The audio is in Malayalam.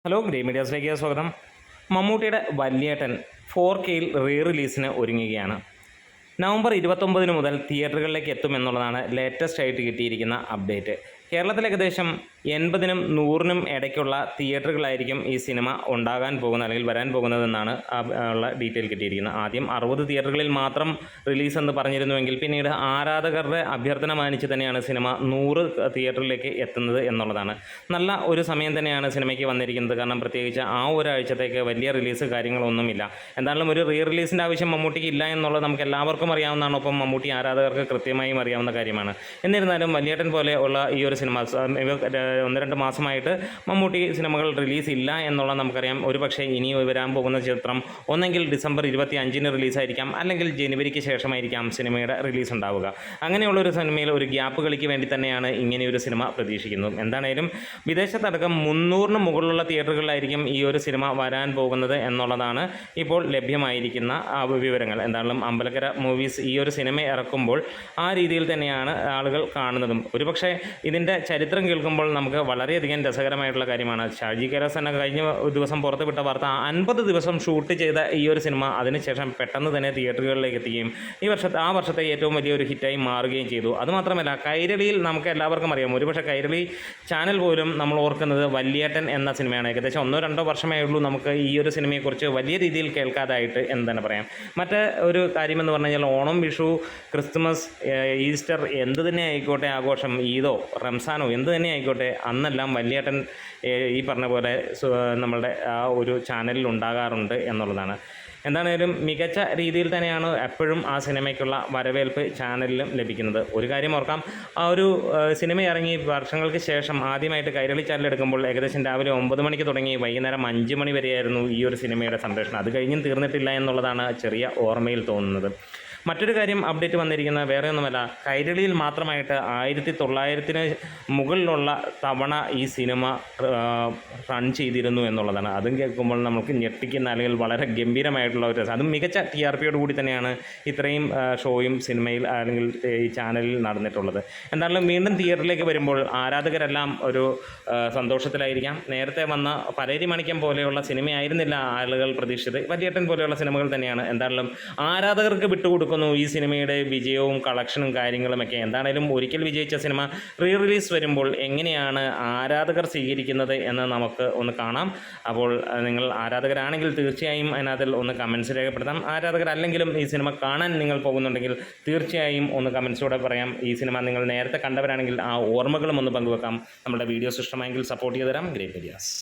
ഹലോ ഗ്രേ മീഡിയാസിലേക്ക് സ്വാഗതം. മമ്മൂട്ടിയുടെ വല്യേട്ടൻ 4Kയിൽ റീ റിലീസിന് ഒരുങ്ങുകയാണ്. നവംബർ 29 മുതൽ തിയേറ്ററുകളിലേക്ക് എത്തുമെന്നുള്ളതാണ് ലേറ്റസ്റ്റ് ആയിട്ട് കിട്ടിയിരിക്കുന്ന അപ്ഡേറ്റ്. കേരളത്തിൽ ഏകദേശം 80-നും 100-നും ഇടയ്ക്കുള്ള തിയേറ്ററുകളായിരിക്കും ഈ സിനിമ ഉണ്ടാകാൻ പോകുന്നത് അല്ലെങ്കിൽ വരാൻ പോകുന്നതെന്നാണ് ഉള്ള ഡീറ്റെയിൽ കിട്ടിയിരിക്കുന്നത്. ആദ്യം 60 തിയേറ്ററുകളിൽ മാത്രം റിലീസ് എന്ന് പറഞ്ഞിരുന്നുവെങ്കിൽ പിന്നീട് ആരാധകരുടെ അഭ്യർത്ഥന മാനിച്ച് തന്നെയാണ് സിനിമ 100 തിയേറ്ററിലേക്ക് എത്തുന്നത് എന്നുള്ളതാണ്. നല്ല ഒരു സമയം തന്നെയാണ് സിനിമയ്ക്ക് വന്നിരിക്കുന്നത്. കാരണം പ്രത്യേകിച്ച് ആ ഒരാഴ്ചത്തേക്ക് വലിയ റിലീസ് കാര്യങ്ങളൊന്നുമില്ല. എന്തായാലും ഒരു റീ റിലീസിൻ്റെ ആവശ്യം മമ്മൂട്ടിക്ക് ഇല്ല എന്നുള്ളത് നമുക്ക് എല്ലാവർക്കും അറിയാവുന്നതാണ്. ഒപ്പം മമ്മൂട്ടി ആരാധകർക്ക് കൃത്യമായും അറിയാവുന്ന കാര്യമാണ്. എന്നിരുന്നാലും വല്യേട്ടൻ പോലെ ഉള്ള ഈ ഒരു സിനിമ 1-2 മാസമായിട്ട് മമ്മൂട്ടി സിനിമകൾ റിലീസ് ഇല്ല എന്നുള്ള നമുക്കറിയാം. ഒരുപക്ഷെ ഇനി വരാൻ പോകുന്ന ചിത്രം ഒന്നെങ്കിൽ ഡിസംബർ 25-ന് റിലീസായിരിക്കാം, അല്ലെങ്കിൽ ജനുവരിക്ക് ശേഷമായിരിക്കാം സിനിമയുടെ റിലീസ് ഉണ്ടാവുക. അങ്ങനെയുള്ളൊരു സിനിമയിൽ ഒരു ഗ്യാപ്പ് കളിക്ക് വേണ്ടി തന്നെയാണ് ഇങ്ങനെയൊരു സിനിമ പ്രതീക്ഷിക്കുന്നത്. എന്താണേലും വിദേശത്തടക്കം 300-ന് മുകളിലുള്ള തിയേറ്ററുകളിലായിരിക്കും ഈ ഒരു സിനിമ വരാൻ പോകുന്നത് എന്നുള്ളതാണ് ഇപ്പോൾ ലഭ്യമായിരിക്കുന്ന വിവരങ്ങൾ. എന്തായാലും അമ്പലക്കര മൂവീസ് ഈ ഒരു സിനിമ ഇറക്കുമ്പോൾ ആ രീതിയിൽ തന്നെയാണ് ആളുകൾ കാണുന്നതും. ഒരുപക്ഷെ ഇതിൻ്റെ ചരിത്രം കേൾക്കുമ്പോൾ നമുക്ക് വളരെയധികം രസകരമായിട്ടുള്ള കാര്യമാണ്. ഷാജി കൈലാസ് തന്നെ കഴിഞ്ഞ ദിവസം പുറത്തുവിട്ട വാർത്ത 50 ദിവസം ഷൂട്ട് ചെയ്ത ഈ ഒരു സിനിമ അതിനുശേഷം പെട്ടെന്ന് തന്നെ തിയേറ്ററുകളിലേക്ക് എത്തുകയും ആ വർഷത്തെ ഏറ്റവും വലിയൊരു ഹിറ്റായി മാറുകയും ചെയ്തു. അതുമാത്രമല്ല, കൈരളിയിൽ നമുക്ക് എല്ലാവർക്കും അറിയാം. ഒരുപക്ഷെ കൈരളി ചാനൽ പോലും നമ്മൾ ഓർക്കുന്നത് വല്യേട്ടൻ എന്ന സിനിമയാണ്. ഏകദേശം 1-2 വർഷമേ ഉള്ളൂ നമുക്ക് ഈ ഒരു സിനിമയെക്കുറിച്ച് വലിയ രീതിയിൽ കേൾക്കാതായിട്ട് എന്ന് തന്നെ പറയാം. മറ്റ് ഒരു കാര്യമെന്ന് പറഞ്ഞു കഴിഞ്ഞാൽ ഓണം, വിഷു, ക്രിസ്തുമസ്, ഈസ്റ്റർ എന്ത് തന്നെ ആയിക്കോട്ടെ ആഘോഷം, ഈദോ റംസാനോ എന്ത് തന്നെ ആയിക്കോട്ടെ, അന്നെല്ലാം വല്യേട്ടൻ ഈ പറഞ്ഞ പോലെ നമ്മളുടെ ആ ഒരു ചാനലിൽ ഉണ്ടാകാറുണ്ട് എന്നുള്ളതാണ്. എന്താണേലും മികച്ച രീതിയിൽ തന്നെയാണ് എപ്പോഴും ആ സിനിമയ്ക്കുള്ള വരവേൽപ്പ് ചാനലിലും ലഭിക്കുന്നത്. ഒരു കാര്യം ഓർക്കാം, ആ ഒരു സിനിമ ഇറങ്ങി വർഷങ്ങൾക്ക് ശേഷം ആദ്യമായിട്ട് കൈരളി ചാനൽ എടുക്കുമ്പോൾ ഏകദേശം രാവിലെ 9 മണിക്ക് തുടങ്ങി വൈകുന്നേരം 5 മണി വരെയായിരുന്നു ഈ ഒരു സിനിമയുടെ സംപ്രേഷണം. അത് കഴിഞ്ഞും തീർന്നിട്ടില്ല എന്നുള്ളതാണ് ചെറിയ ഓർമ്മയിൽ തോന്നുന്നത്. മറ്റൊരു കാര്യം അപ്ഡേറ്റ് വന്നിരിക്കുന്നത് വേറെ ഒന്നുമല്ല, കൈരളിയിൽ മാത്രമായിട്ട് 1900-ന് മുകളിലുള്ള തവണ ഈ സിനിമ റൺ ചെയ്തിരുന്നു എന്നുള്ളതാണ്. അതും കേൾക്കുമ്പോൾ നമുക്ക് ഞെട്ടിക്കുന്ന അല്ലെങ്കിൽ വളരെ ഗംഭീരമായിട്ടുള്ള ഒരു രസം. അതും മികച്ച TRPയോട് കൂടി തന്നെയാണ് ഇത്രയും ഷോയും സിനിമയിൽ അല്ലെങ്കിൽ ഈ ചാനലിൽ നടന്നിട്ടുള്ളത്. എന്തായാലും വീണ്ടും തിയേറ്ററിലേക്ക് വരുമ്പോൾ ആരാധകരെല്ലാം ഒരു സന്തോഷത്തിലായിരിക്കാം. നേരത്തെ വന്ന പലേരി മണിക്കം പോലെയുള്ള സിനിമയായിരുന്നില്ല ആളുകൾ പ്രതീക്ഷിച്ചത്. വല്യേട്ടൻ പോലെയുള്ള സിനിമകൾ തന്നെയാണ്. എന്തായാലും ആരാധകർക്ക് വിട്ടുകൊടുക്കും ഈ സിനിമയുടെ വിജയവും കളക്ഷനും കാര്യങ്ങളുമൊക്കെ. എന്താണേലും ഒരിക്കൽ വിജയിച്ച സിനിമ റീ റിലീസ് വരുമ്പോൾ എങ്ങനെയാണ് ആരാധകർ സ്വീകരിക്കുന്നത് എന്ന് നമുക്ക് ഒന്ന് കാണാം. അപ്പോൾ നിങ്ങൾ ആരാധകരാണെങ്കിൽ തീർച്ചയായും അതിനകത്തിൽ ഒന്ന് കമൻസ് രേഖപ്പെടുത്താം. ആരാധകരല്ലെങ്കിലും ഈ സിനിമ കാണാൻ നിങ്ങൾ പോകുന്നുണ്ടെങ്കിൽ തീർച്ചയായും ഒന്ന് കമൻസിലൂടെ പറയാം. ഈ സിനിമ നിങ്ങൾ നേരത്തെ കണ്ടവരാണെങ്കിൽ ആ ഓർമ്മകളും ഒന്ന് പങ്കുവെക്കാം. നമ്മുടെ വീഡിയോസ് ഇഷ്ടമായെങ്കിൽ സപ്പോർട്ട് ചെയ്ത് തരാം. Great medias.